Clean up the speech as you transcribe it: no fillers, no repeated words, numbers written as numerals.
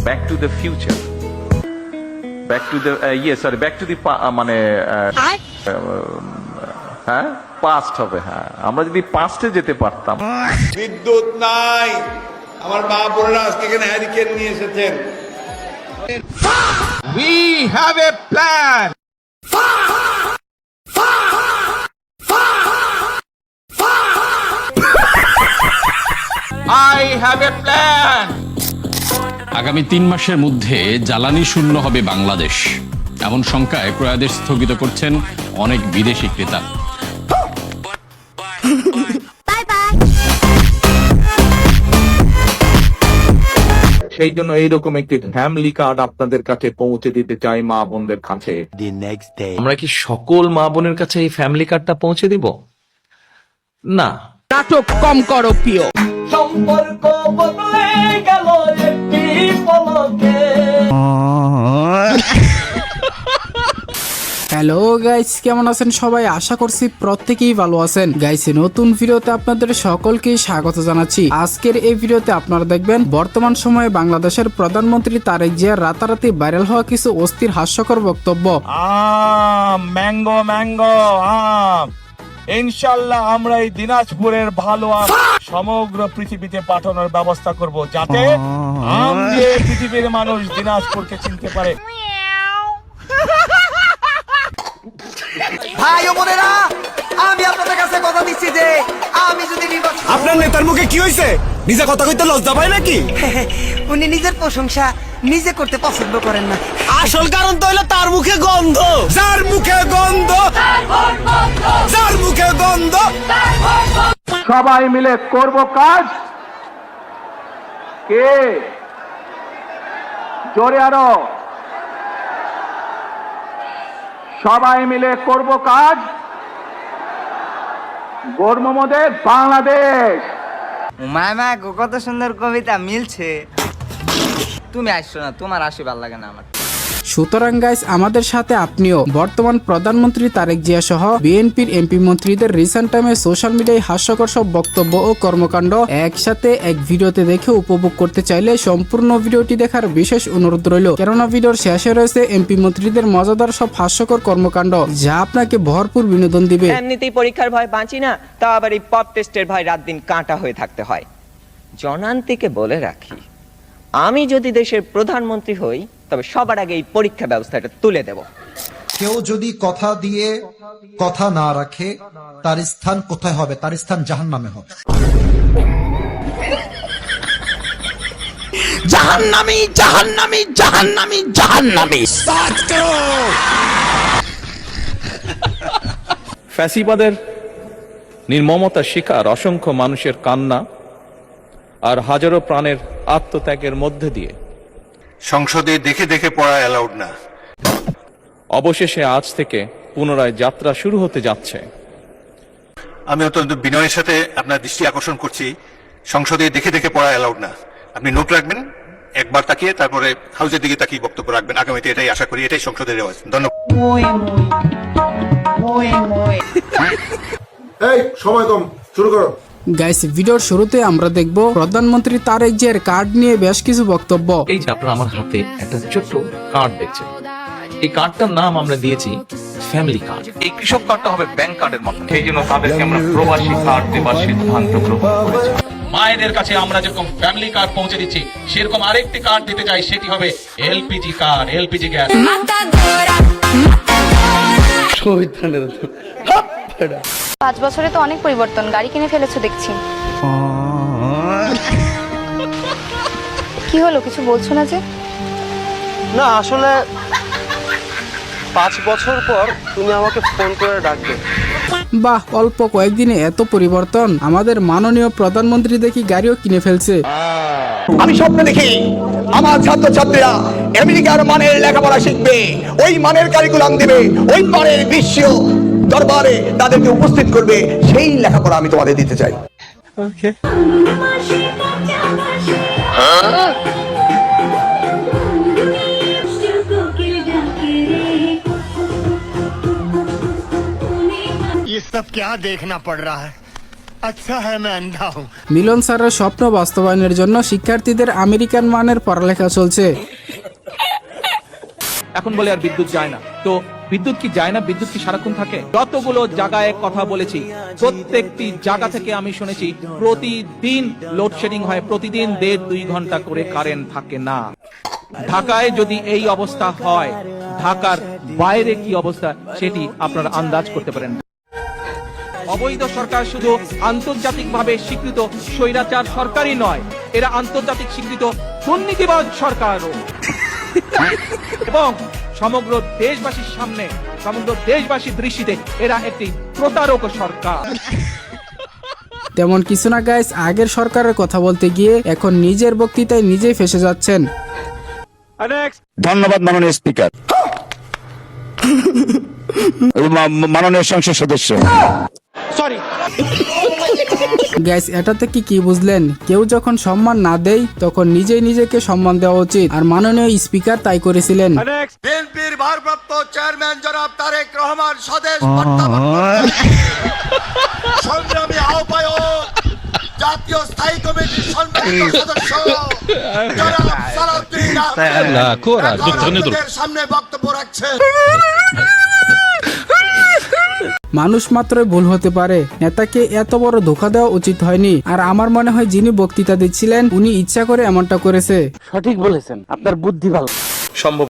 Back to the future, back to the back to the মানে হ্যাঁ past হবে। হ্যাঁ, আমরা যদি পাস্টে যেতে পারতাম। বিদ্যুৎ নাই, আমার মা বোনেরা আজকে এখানে হ্যারিকেন নিয়ে এসেছেন। We have a plan. I have a plan. আগামী 3 মাসের মধ্যে জ্বালানি শূন্য হবে বাংলাদেশ, এমন শঙ্কায় ক্রয়াদেশ স্থগিত করছেন অনেক বিদেশি ক্রেতা। সেই জন্য এইরকম একটি ফ্যামিলি কার্ড আপনাদের কাছে পৌঁছে দিতে চাই মা বোনদের কাছে। আমরা কি সকল মা বোনের কাছে এই ফ্যামিলি কার্ডটা পৌঁছে দিব? না, নাটক কম করো প্রিয়। সম্পর্ক বদলে গেল একটি পলকে। হ্যালো গাইস, কেমন আছেন সবাই? আশা করছি প্রত্যেকেই ভালো আছেন। গাইস, নতুন ভিডিওতে আপনাদের সকলকে স্বাগত জানাচ্ছি। আজকের এই ভিডিওতে আপনারা দেখবেন বর্তমান সময়ে বাংলাদেশের প্রধানমন্ত্রী তারেক জিয়ার রাতারাতি ভাইরাল হওয়া কিছু অস্থির হাস্যকর বক্তব্য। ম্যাঙ্গো ম্যাঙ্গো ইনশাল্লাহ আমরা এই দিনাজপুরের ভালো আম সমগ্র পৃথিবীতে পাঠানোর ব্যবস্থা করব, যাতে আম দিয়ে পৃথিবীর মানুষ দিনাজপুরকে চিনতে পারে। ভাই ও বোনেরা, আমি আপনাদের কাছে কথা দিচ্ছি যে আমি যদি আপনার নেতার মুখে কি হয়েছে? নিজে কথা কইতে লজ্জা পায় নাকি? উনি নিজের প্রশংসা নিজে করতে পছন্দ করেন না। আসল কারণ তো হলো তার মুখে গন্ধ। যার মুখে গন্ধ, যার মুখে গন্ধ। সবাই মিলে করব কাজ। কে জোরে আরো, সবাই মিলে করব কাজ, গর্বমোদের বাংলাদেশ। মামা কত সুন্দর কবিতা মিলছে। তুমি আসছো না, তোমার আসি ভালো লাগে না আমার। সুতরাং গাইস, আমাদের সাথে আপনিও বর্তমান প্রধানমন্ত্রী তারেক জিয়া সহ বিএনপির এমপি মন্ত্রীদের রিসেন্ট টাইমে সোশ্যাল মিডিয়ায় হাস্যকর সব বক্তব্য ও কর্মকাণ্ড একসাথে এক ভিডিওতে দেখে উপভোগ করতে চাইলে সম্পূর্ণ ভিডিওটি দেখার বিশেষ অনুরোধ রইল, কেননা ভিডিওর শেষে রয়েছে এমপি মন্ত্রীদের মজাদার সব হাস্যকর কর্মকাণ্ড, যা আপনাকে ভরপুর বিনোদন দিবে। এমনিতেই পরীক্ষার ভয় বাঁচি না, তা আবার এই পপ টেস্টের ভয় রাত দিন কাঁটা হয়ে থাকতে হয়। জনান্তিকে বলে রাখি, আমি যদি দেশের প্রধানমন্ত্রী হই তবে সবার আগে এই পরীক্ষা ব্যবস্থাটা তুলে দেব। কেউ যদি কথা দিয়ে কথা না রাখে, তার স্থান কোথায় হবে? তার স্থান জাহান্নামে হবে। জাহান্নামী, জাহান্নামী, জাহান্নামী, জাহান্নামী। ফ্যাসিবাদের নির্মমতার শিকার অসংখ্য মানুষের কান্না আর হাজারো প্রাণের আত্মত্যাগের মধ্যে দিয়ে সংসদে দেখে দেখে পড়া অ্যালাউড না। অবশেষে আজ থেকে পুনরায় যাত্রা শুরু হতে যাচ্ছে। আমি অত্যন্ত বিনয়ের সাথে আপনার দৃষ্টি আকর্ষণ করছি, সংসদে দেখে দেখে পড়া অ্যালাউড না। আপনি নোট রাখবেন, একবার তাকিয়ে তারপরে হাউসের দিকে তাকিয়ে বক্তব্য রাখবেন। আগামীতে এটাই আশা করি, এটাই সংসদের রেওয়াজ। ধন্যবাদ। এই সময় কম, শুরু করো। গাইস, ভিডিওর শুরুতে আমরা দেখব প্রধানমন্ত্রী তারেক জিয়ার কার্ড নিয়ে বেশ কিছু বক্তব্য। এই যে আপনারা আমার হাতে একটা ছোট্ট কার্ড দেখছেন, এই কার্ডটার নাম আমরা দিয়েছি ফ্যামিলি কার্ড। এই কৃষক কার্ডটা হবে ব্যাংক কার্ডের মতো, সেই জন্য তাদেরকে আমরা প্রবাসী কার্ড দেবার সিদ্ধান্ত গ্রহণ করেছি। মায়েদের কাছে আমরা যেরকম ফ্যামিলি কার্ড পৌঁছে দিচ্ছি, সেরকম আরেকটি কার্ড দিতে চাই, সেটি হবে এলপিজি কার্ড, এলপিজি গ্যাস। 5 বছরে তো অনেক পরিবর্তন, গাড়ি কিনে ফেলেছো দেখছি। কি হলো, কিছু বলছো না যে? না আসলে 5 বছর পর তুমি আমাকে ফোন করে ডাকবে। বাহ, অল্প কয়েকদিনে এত পরিবর্তন! আমাদের মাননীয় প্রধানমন্ত্রী দেখি গাড়িও কিনে ফেলছে। আমি স্বপ্ন দেখি আমার ছাত্রছাত্রীরা আমেরিকার মানের লেখাপড়া শিখবে, ওই মানের কারিকুলাম দেবে, ওই মানের বিশ্ব দরবারে তাদেরকে উপস্থিত করবে। সেই লেখাপড়া আমি তোমাদের দিতে চাই। ये सब क्या देखना पड़ रहा है? মিলন স্যারের স্বপ্ন বাস্তবায়নের জন্য শিক্ষার্থীদের আমেরিকান মানের পড়ালেখা চলছে। এখন বলে আর বিদ্যুৎ যায় না, তো বিদ্যুৎ কি যায় না? বিদ্যুৎ কি সারাক্ষণ থাকে? যতগুলো জায়গায় কথা বলেছি, প্রত্যেকটি জায়গা থেকে আমি শুনেছি প্রতিদিন লোডশেডিং হয়, প্রতিদিন 1.5-2 ঘন্টা করে কারেন্ট থাকে না। ঢাকায় যদি এই অবস্থা হয়, ঢাকার বাইরে কি অবস্থা সেটি আপনারা আন্দাজ করতে পারেন। অবৈধ সরকার শুধু আন্তর্জাতিকভাবে স্বীকৃত স্বৈরাচার সরকারই নয়, এরা আন্তর্জাতিক স্বীকৃত দুর্নীতিবাজ সরকারও। এবং সমগ্র দেশবাসীর সামনে, সমগ্র দেশবাসীর দৃষ্টিতে এরা একটি প্রতারক সরকার। তেমন কিছু না গাইস, আগের সরকারের কথা বলতে গিয়ে এখন নিজের বক্তৃতায় নিজেই ফেসে যাচ্ছেন। ধন্যবাদ মাননীয় স্পিকার, মাননীয় সংসদ সদস্য। গাইস, এটা থেকে কি বুঝলেন? কেউ যখন সম্মান না দেয় তখন নিজেই নিজেকে সম্মান দেওয়া উচিত, আর মাননীয় স্পিকার তাই করেছিলেন। বিএনপির ভারপ্রাপ্ত চেয়ারম্যান জনাব তারেক রহমান স্বদেশ সংগ্রামী আহ্বায়ক, জাতীয় স্থায়ী কমিটির সম্মানিত সদস্য জনাব সালাউদ্দিন আহমেদের সামনে বক্তব্য রাখছেন। মানুষ মাত্রই ভুল হতে পারে, নেতাকে এত বড় ধোঁকা দেওয়া উচিত হয়নি। আর আমার মনে হয় যিনি বক্তৃতা দিচ্ছিলেন উনি ইচ্ছা করে এমনটা করেছে। সঠিক বলেছেন, আপনার বুদ্ধি ভালো। সম্ভব